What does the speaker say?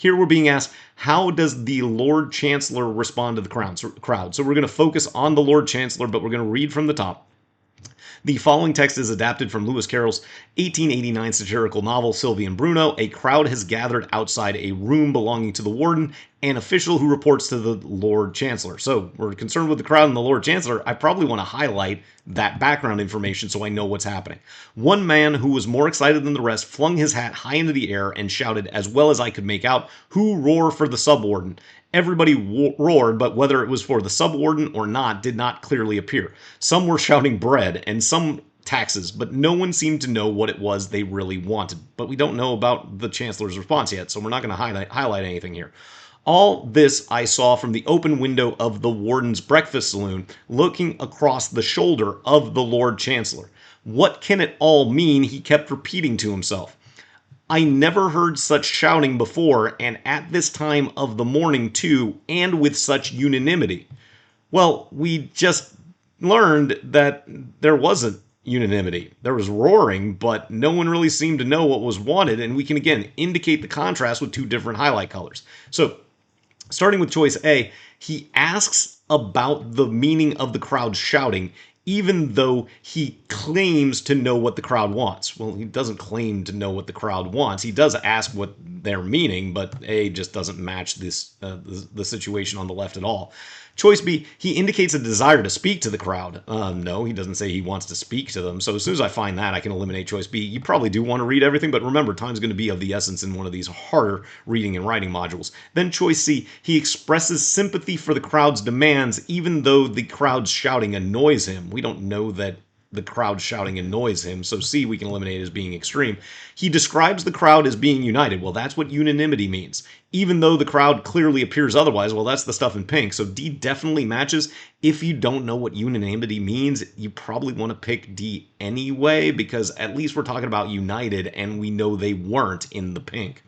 Here we're being asked, how does the Lord Chancellor respond to the crowd? So we're going to focus on the Lord Chancellor, but we're going to read from the top. The following text is adapted from Lewis Carroll's 1889 satirical novel Sylvie and Bruno. A crowd has gathered outside a room belonging to the warden, an official who reports to the Lord Chancellor. So we're concerned with the crowd and the Lord Chancellor. I probably want to highlight that background information so I know what's happening. One man who was more excited than the rest flung his hat high into the air and shouted, as well as I could make out, "Who roar for the subwarden?" Everybody roared, but whether it was for the subwarden or not did not clearly appear. Some were shouting bread and some taxes, but no one seemed to know what it was they really wanted. But we don't know about the Chancellor's response yet, so we're not going to highlight anything here. All this I saw from the open window of the warden's breakfast saloon, looking across the shoulder of the Lord Chancellor. What can it all mean? He kept repeating to himself. I never heard such shouting before, and at this time of the morning too, and with such unanimity. Well, we just learned that there wasn't unanimity. There was roaring, but no one really seemed to know what was wanted, and we can again indicate the contrast with two different highlight colors. So, starting with choice A, he asks about the meaning of the crowd shouting, even though he claims to know what the crowd wants. Well, he doesn't claim to know what the crowd wants. He does ask what they're meaning, but A just doesn't match the situation on the left at all. Choice B, he indicates a desire to speak to the crowd. No, he doesn't say he wants to speak to them. So as soon as I find that, I can eliminate choice B. You probably do want to read everything, but remember, time's going to be of the essence in one of these harder reading and writing modules. Then choice C, he expresses sympathy for the crowd's demands, even though the crowd's shouting annoys him. We don't know that the crowd shouting annoys him, so C we can eliminate as being extreme. He describes the crowd as being united. Well, that's what unanimity means. Even though the crowd clearly appears otherwise, well, that's the stuff in pink. So D definitely matches. If you don't know what unanimity means, you probably want to pick D anyway, because at least we're talking about united, and we know they weren't in the pink.